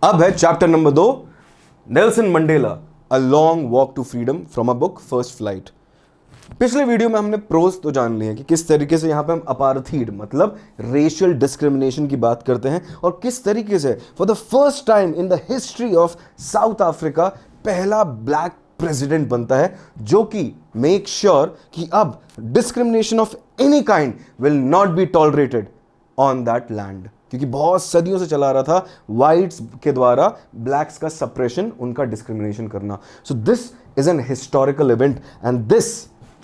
अब है chapter number 2, Nelson Mandela a long walk to freedom from a book first flight. पिछले video में हमने प्रोज तो जान लिए कि किस तरीके से यहां पे हम अपार्थीड मतलब रेशियल डिस्क्रिमिनेशन की बात करते हैं और किस तरीके से for the first time in the history of south Africa पहला ब्लैक प्रेसिडेंट बनता है जो कि मेक श्योर कि अब discrimination of any kind will not be tolerated on that land, क्योंकि बहुत सदियों से चला रहा था व्हाइट्स के द्वारा ब्लैक्स का सप्रेशन, उनका डिस्क्रिमिनेशन करना। So this is an historical event and this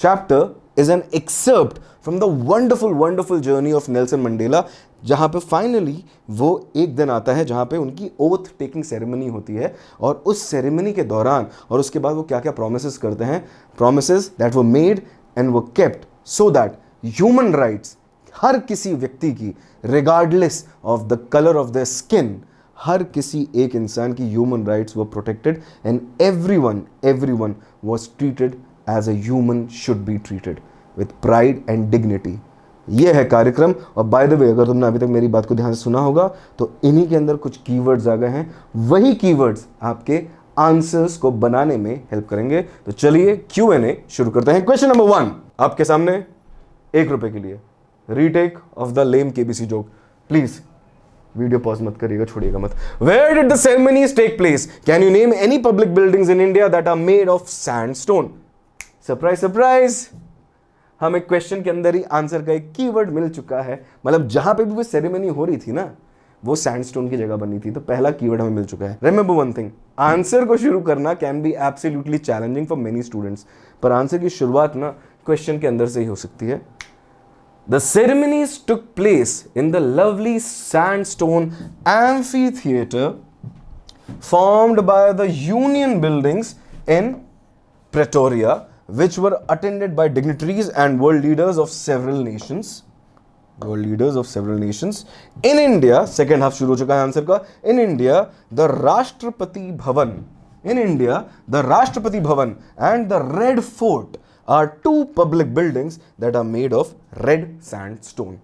chapter is an excerpt from the wonderful journey of Nelson Mandela, जहां पे फाइनली वो एक दिन आता है जहां पे उनकी ओथ टेकिंग सेरेमनी होती है और उस सेरेमनी के दौरान और उसके बाद वो क्या क्या प्रोमिसेस करते हैं, promises that were made and were kept so that human rights हर किसी व्यक्ति की regardless of the colour of the skin, हर किसी एक इंसान की human rights were protected and everyone was treated as a human should be treated with pride and dignity. यह है कार्यक्रम। और बाय द वे, अगर तुमने अभी तक मेरी बात को ध्यान से सुना होगा तो इन्हीं के अंदर कुछ कीवर्ड्स आ गए हैं, वही कीवर्ड्स आपके आंसर्स को बनाने में हेल्प करेंगे। तो चलिए Q&A शुरू करते हैं। क्वेश्चन नंबर 1 आपके सामने, ₹1 के लिए retake of the lame KBC joke. Please video pause मत करिएगा, छोड़िएगा मत। Where did the ceremonies take place? Can you name any public buildings in India that are made of sandstone? Surprise surprise, हमें question के अंदर ही answer का एक keyword मिल चुका है। मतलब जहां पे भी वो सेरेमनी हो रही थी ना, वो सैंडस्टोन की जगह बनी थी, तो पहला कीवर्ड हमें मिल चुका है। रिमेंबर वन थिंग, आंसर को शुरू करना can be absolutely challenging for many students, पर आंसर की शुरुआत ना क्वेश्चन के अंदर से ही हो सकती है। The ceremonies took place in the lovely sandstone amphitheater formed by the Union buildings in Pretoria, which were attended by dignitaries and world leaders of several nations. In India, second half शुरू हो चुका है answer का। In India, the Rashtrapati Bhavan and the Red Fort are two public buildings that are made of red sandstone.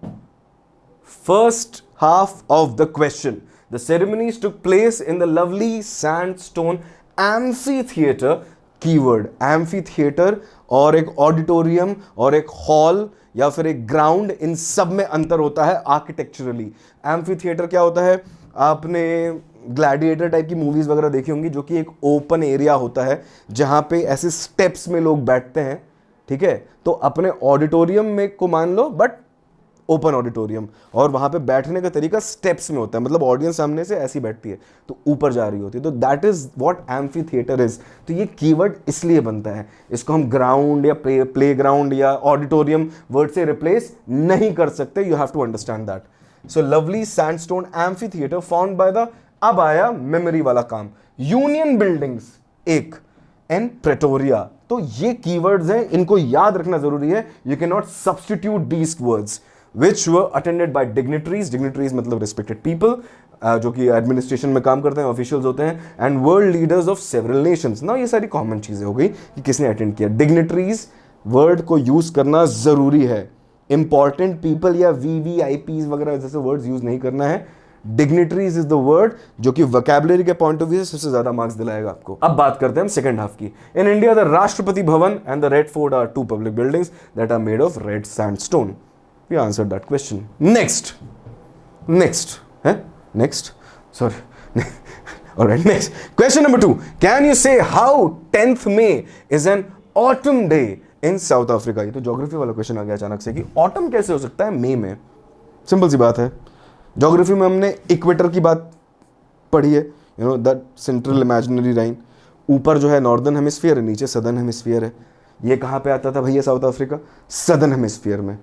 First half of the question, the ceremonies took place in the lovely sandstone amphitheater. Keyword amphitheatre और एक auditorium और एक hall या फिर एक ground, इन सब में अंतर होता है आर्किटेक्चरली। एम्फीथिएटर क्या होता है? आपने ग्लैडिएटर टाइप की मूवीज वगैरह देखी होंगी, जो कि एक ओपन एरिया होता है जहां पे ऐसे स्टेप्स में लोग बैठते हैं, ठीक है। तो अपने ऑडिटोरियम में को मान लो, बट ओपन ऑडिटोरियम, और वहां पे बैठने का तरीका स्टेप्स में होता है, मतलब ऑडियंस सामने से ऐसी बैठती है तो ऊपर जा रही होती है, तो that is what amphitheatre is. तो ये कीवर्ड इसलिए बनता है, इसको हम ग्राउंड या प्ले ग्राउंड या ऑडिटोरियम वर्ड से रिप्लेस नहीं कर सकते। You have to understand that. So lovely sandstone amphitheatre found by the, अब आया मेमोरी वाला काम, यूनियन बिल्डिंग्स एक एंड प्रेटोरिया। तो ये कीवर्ड्स हैं, इनको याद रखना जरूरी है। You can not substitute these words. which were attended by dignitaries मतलब respected people, जो कि एडमिनिस्ट्रेशन में काम करते हैं, ऑफिशियल्स होते हैं, and world leaders of several Nations. ना ये सारी कॉमन चीजें हो गई कि किसने अटेंड किया। डिग्निटरीज वर्ड को यूज करना जरूरी है, इंपॉर्टेंट पीपल या VVIPs वगैरह जैसे वर्ड्स यूज नहीं करना है। डिग्निटरीज इज द वर्ड जो कि वोकैबुलरी के पॉइंट ऑफ व्यू से सबसे ज्यादा मार्क्स दिलाएगा आपको। अब बात करते हैं हम सेकंड हाफ की। In India the Rashtrapati Bhavan and the Red Fort are two public buildings that are made of red sandstone. We answered that question. Next. Sorry. All right, next. Question number 2. Can you say how 10th May is an autumn day in South Africa? ये तो geography वाला question आ गया अचानक से कि autumn कैसे हो सकता है मई में। सिंपल सी बात है, ज्योग्राफी में हमने इक्वेटर की बात पढ़ी है, you know that central imaginary line. ऊपर जो है नॉर्दर्न हेमिस्फीयर है, नीचे सदर्न हेमिस्फीयर है। ये कहाँ पे आता था भैया साउथ अफ्रीका? सदर्न हेमिस्फीयर में।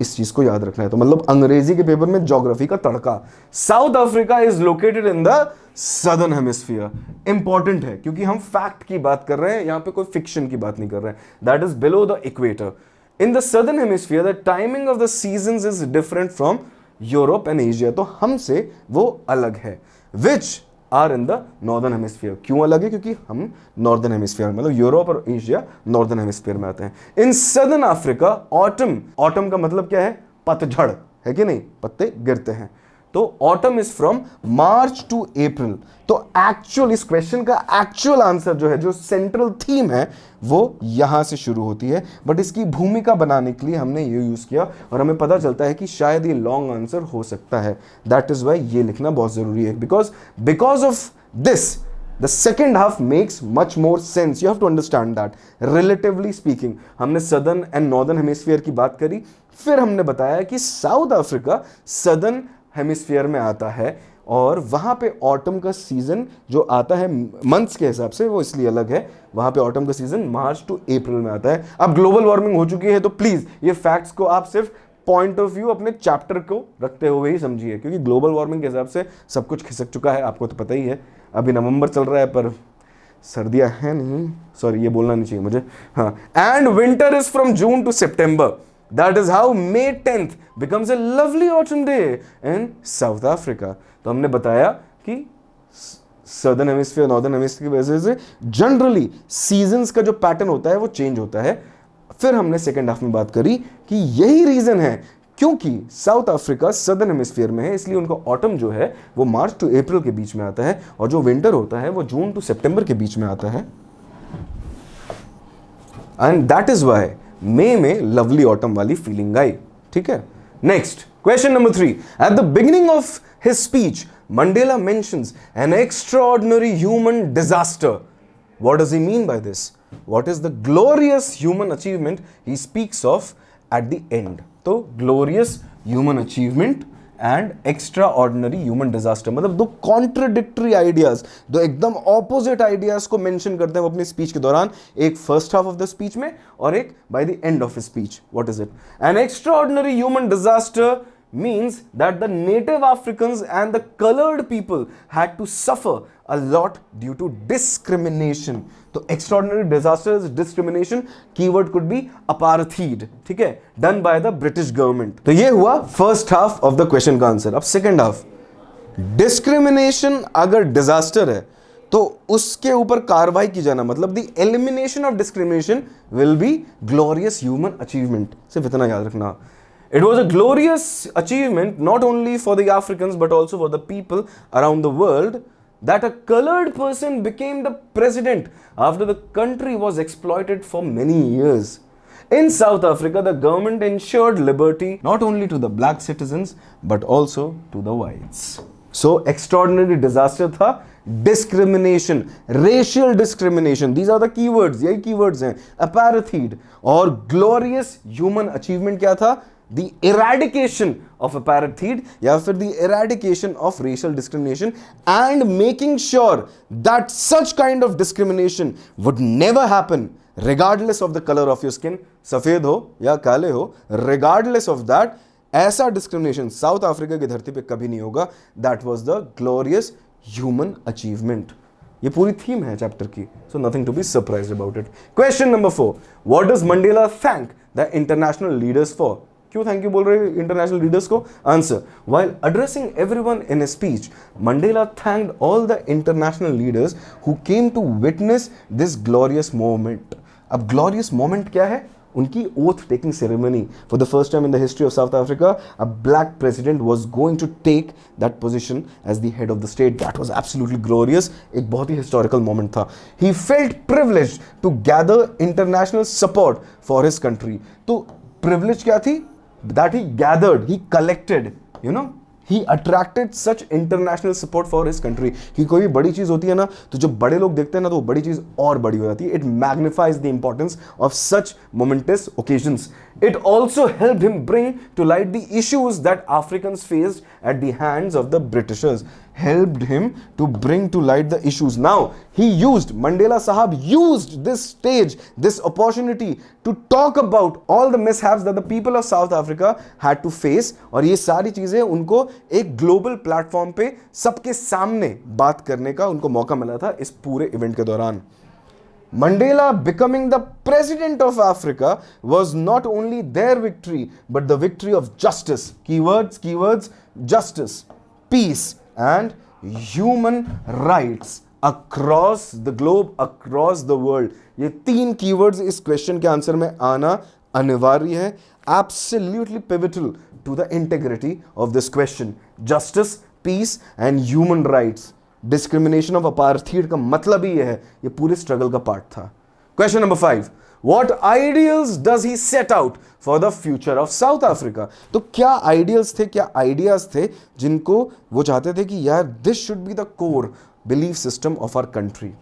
इस चीज को याद रखना है। तो मतलब अंग्रेजी के पेपर में ज्योग्राफी का तड़का। South Africa is located in the southern hemisphere. Important है क्योंकि हम फैक्ट की बात कर रहे हैं, यहां पे कोई फिक्शन की बात नहीं कर रहे हैं। That is below the equator. In the southern hemisphere the timing of the seasons is different from Europe and Asia. तो हमसे वो अलग है। Which are in the northern hemisphere. क्यों अलग है? क्योंकि हम नॉर्दर्न हेमिस्फीयर मतलब यूरोप और एशिया नॉर्दर्न हेमिस्फीयर में आते हैं। In southern Africa autumn, autumn का मतलब क्या है? पतझड़, है कि नहीं? पत्ते गिरते हैं। तो autumn is from March to April. तो एक्चुअल इस क्वेश्चन का एक्चुअल आंसर जो है, जो सेंट्रल थीम है, वो यहां से शुरू होती है, बट इसकी भूमिका बनाने के लिए हमने ये यूज किया और हमें पता चलता है कि शायद ये लॉन्ग आंसर हो सकता है। दैट इज वाई ये लिखना बहुत जरूरी है, because of this the second half makes much more sense. You have to understand that. Relatively speaking, हमने southern and northern hemisphere की बात करी, फिर हमने बताया कि साउथ अफ्रीका southern hemisphere में आता है और वहां पे ऑटम का सीजन जो आता है मंथ्स के हिसाब से वो इसलिए अलग है। वहां पे ऑटम का सीजन मार्च टू अप्रैल में आता है। अब ग्लोबल वार्मिंग हो चुकी है तो प्लीज ये फैक्ट्स को आप सिर्फ पॉइंट ऑफ व्यू अपने चैप्टर को रखते हुए ही समझिए, क्योंकि ग्लोबल वार्मिंग के हिसाब से सब कुछ खिसक चुका है, आपको तो पता ही है। अभी नवंबर चल रहा है पर सर्दियां हैं नहीं, सॉरी ये बोलना नहीं चाहिए मुझे, हाँ। And winter is from June to September, that is how May 10th becomes a lovely autumn day in South Africa. तो हमने बताया कि सदर्न हेमिस्फीयर नॉर्दर्न हेमिस्फीयर की वजह से जनरली सीजन्स का जो पैटर्न होता है वो चेंज होता है। फिर हमने सेकेंड हाफ में बात करी कि यही रीजन है क्योंकि साउथ अफ्रीका सदर्न हेमिस्फीयर में है, इसलिए उनका ऑटम जो है वो मार्च टू अप्रैल के बीच में आता है और जो विंटर होता है वो जून टू सितंबर के बीच में आता है। एंड दैट इज वाई मई में लवली ऑटम वाली फीलिंग आई। ठीक है, next question number 3। At the beginning of his speech Mandela mentions N extraordinary human disaster. What does he mean by this? What is the glorious human achievement he speaks of at the end? तो glorious human achievement and extraordinary human disaster, मतलब दो contradictory ideas, दो एकदम opposite ideas को mention करते हैं वो अपनी speech के दौरान, एक first half of the speech में और एक by the end of his speech. What is it? An extraordinary human disaster means that the native Africans and the colored people had to suffer a lot due to discrimination. तो extraordinary disaster is discrimination, keyword could be apartheid, ठीक है, done by the British government. तो ये हुआ first half of the question का answer. अब second half, discrimination अगर disaster है तो उसके ऊपर कार्रवाई की जाना, मतलब the elimination of discrimination will be glorious human achievement। सिर्फ इतना याद रखना। It was a glorious achievement not only for the Africans but also for the people around the world that a colored person became the president after the country was exploited for many years. In South Africa, the government ensured liberty not only to the black citizens but also to the whites. So, extraordinary disaster था discrimination, racial discrimination. These are the keywords. यही keywords हैं। Apartheid और glorious human achievement क्या था? The eradication of apartheid या फिर the eradication of racial discrimination and making sure that such kind of discrimination would never happen regardless of the color of your skin, सफेद हो या काले हो, regardless of that, ऐसा discrimination साउथ अफ्रीका की धरती पे कभी नहीं होगा। That was the glorious human achievement. ये पूरी थीम है चैप्टर की, so nothing to be surprised about it. Question number 4. What does Mandela thank the international leaders for? क्यों थैंक यू बोल रहे हैं इंटरनेशनल लीडर्स को? Answer, while addressing everyone in a speech, Mandela thanked all the international leaders who came to witness this glorious moment. अब glorious moment क्या है? उनकी oath taking ceremony. For the first time in the history of South Africa, a black president was going to take that position as the head of the state. That was absolutely glorious. एक बहुत ही historical moment था. He felt privileged to gather international support for his country. तो privilege क्या थी? That he gathered, he collected, you know, he attracted such international support for his country. कि कोई भी बड़ी चीज होती है ना, तो जब बड़े लोग देखते हैं ना तो वो बड़ी चीज और बड़ी हो जाती है। It magnifies the importance of such momentous occasions. It also helped him bring to light the issues that Africans faced at the hands of the Britishers. Helped him to bring to light the issues. Now, Mandela Sahab used this stage, this opportunity to talk about all the mishaps that the people of South Africa had to face. और ये सारी चीजें उनको एक global platform पे सबके सामने बात करने का उनको मौका मिला था इस पूरे इवेंट के दौरान। Mandela becoming the president of Africa was not only their victory but the victory of justice. Keywords, justice, peace and human rights across the globe, across the world. ये तीन keywords इस क्वेश्चन के answer में आना अनिवार्य है। absolutely pivotal to the integrity of this question. Justice, peace and human rights. Discrimination of apartheid का मतलब ही यह है, ये पूरे स्ट्रगल का पार्ट था. Question number 5. What ideals does he set out for the future of South Africa? तो क्या आइडियल्स थे, क्या आइडियाज थे जिनको वो चाहते थे कि यार this should be the core belief system of our country?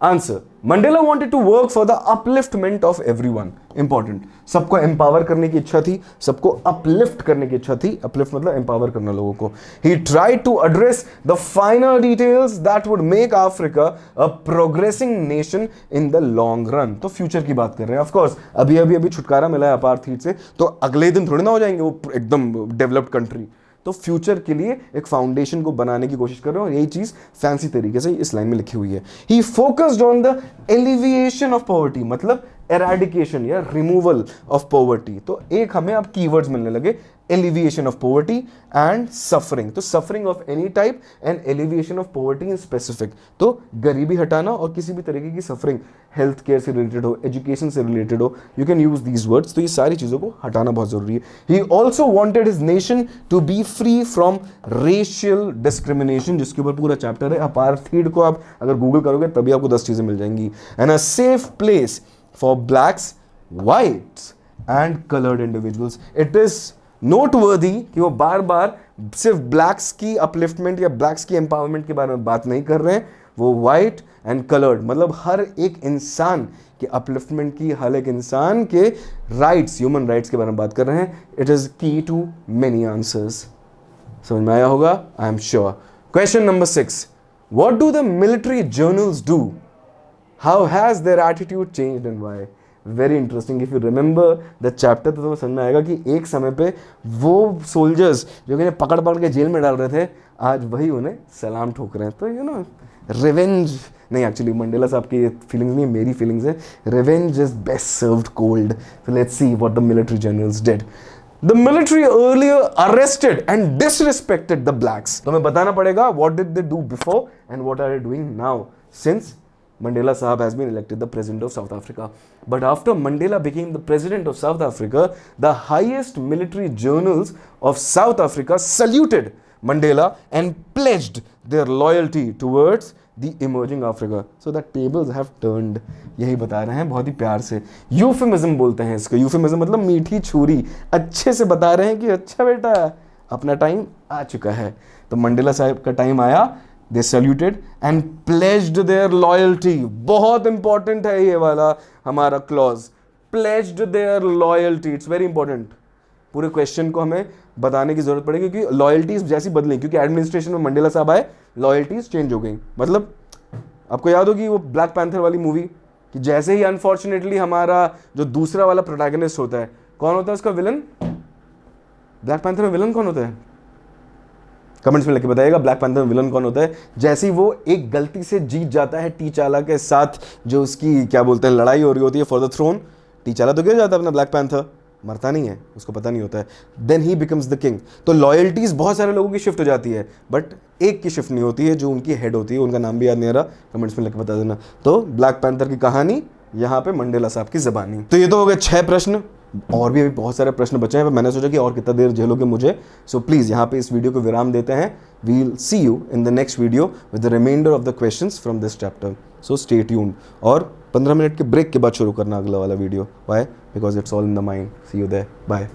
Answer, Mandela wanted to work for the upliftment of everyone. Important, सबको एम्पावर करने की इच्छा थी, सबको अपलिफ्ट करने की इच्छा थी. अपलिफ्ट मतलब एम्पावर करना लोगों को. He tried to address the final details that would make Africa a progressing nation in the long run. तो फ्यूचर की बात कर रहे हैं. ऑफ कोर्स अभी छुटकारा मिला है अपार्थीड से, तो अगले दिन थोड़ी ना हो जाएंगे वो एकदम डेवलप्ड कंट्री. तो फ्यूचर के लिए एक फाउंडेशन को बनाने की कोशिश कर रहे हो, और यही चीज फैंसी तरीके से इस लाइन में लिखी हुई है. He focused on the alleviation of poverty, मतलब एराडिकेशन या रिमूवल ऑफ पॉवर्टी. तो एक हमें अब कीवर्ड्स मिलने लगे, alleviation of poverty and suffering. तो suffering of any type and alleviation of poverty in specific. तो गरीबी हटाना और किसी भी तरीके की सफरिंग, हेल्थ केयर से रिलेटेड हो, एजुकेशन से रिलेटेड हो, you can use these words. तो ये सारी चीजों को हटाना बहुत जरूरी है. He also wanted his nation to be free from racial discrimination, जिसके ऊपर पूरा चैप्टर है. अपार्थीड को आप अगर गूगल करोगे तभी आपको 10 चीजें मिल जाएंगी. And a safe place for blacks, whites and coloured individuals. It is noteworthy कि वो बार बार सिर्फ ब्लैक्स की अपलिफ्टमेंट या ब्लैक्स की एम्पावरमेंट के बारे में बात नहीं कर रहे हैं, वो वाइट एंड कलर्ड मतलब हर एक इंसान के अपलिफ्टमेंट की, हर एक इंसान के राइट्स, ह्यूमन राइट्स के बारे में बात कर रहे हैं. इट इज की टू मेनी आंसर्स. समझ में आया होगा, I am sure. Question number 6. What do the military journals do? How has their attitude changed and why? Very interesting. If you remember the chapter तो तुम्हें समझ में आएगा कि एक समय पे वो सोल्जर्स जो कि पकड़ पकड़ के जेल में डाल रहे थे, आज वही उन्हें सलाम ठोक रहे हैं. तो यू नो रिवेंज नहीं, एक्चुअली मंडेला साहब की फीलिंग्स नहीं, मेरी फीलिंग्स है. Revenge is best served cold. So let's see what the military generals did. The military earlier arrested and disrespected the blacks. तो हमें बताना पड़ेगा what did they do before and what are they doing now since Mandela Sahab has been elected the president of South Africa. But after Mandela became the president of South Africa, the highest military journals of South Africa saluted Mandela and pledged their loyalty towards the emerging Africa. So the tables have turned. यही बता रहे हैं बहुत ही प्यार से. Euphemism बोलते हैं इसको. यूफेमिज्म मतलब मीठी छुरी. अच्छे से बता रहे हैं कि अच्छा बेटा अपना टाइम आ चुका है. तो मंडेला साहब का टाइम आया. They saluted and pledged their loyalty. बहुत इंपॉर्टेंट है ये वाला हमारा clause. Pledged their loyalty. It's very important. पूरे क्वेश्चन को हमें बताने की जरूरत पड़ेगी क्योंकि लॉयल्टीज जैसी बदली, क्योंकि एडमिनिस्ट्रेशन में मंडेला साहब आए, लॉयल्टीज चेंज हो गई. मतलब आपको याद होगी वो ब्लैक पैंथर वाली मूवी कि जैसे ही अनफॉर्चुनेटली हमारा जो दूसरा वाला प्रोटैगनिस्ट होता है, कौन होता है उसका विलन? ब्लैक पैंथर में विलन कौन होता है? कमेंट्स में लिख के बताइएगा ब्लैक पैंथर में विलन कौन होता है. जैसे ही वो एक गलती से जीत जाता है टीचाला के साथ, जो उसकी क्या बोलते हैं लड़ाई हो रही होती है फॉर द थ्रोन, टीचाला तो गिर जाता है अपना ब्लैक पैंथर, मरता नहीं है, उसको पता नहीं होता है. Then he becomes the king. तो लॉयल्टीज बहुत सारे लोगों की शिफ्ट हो जाती है, बट एक की शिफ्ट नहीं होती है जो उनकी हेड होती है. उनका नाम भी याद नहीं आ रहा, कमेंट्स में लिख के बता देना. तो ब्लैक पैंथर की कहानी यहाँ पे मंडेला साहब की ज़बानी. तो ये तो हो गए 6 प्रश्न. और भी अभी बहुत सारे प्रश्न बचे हैं, पर मैंने सोचा कि और कितना देर झेलोगे मुझे. सो प्लीज़ यहाँ पे इस वीडियो को विराम देते हैं. We will see you in the next video with the reminder of the questions from this chapter. So stay tuned. और 15 मिनट के ब्रेक के बाद शुरू करना अगला वाला video. Why? Because it's all in the mind. See you there. Bye.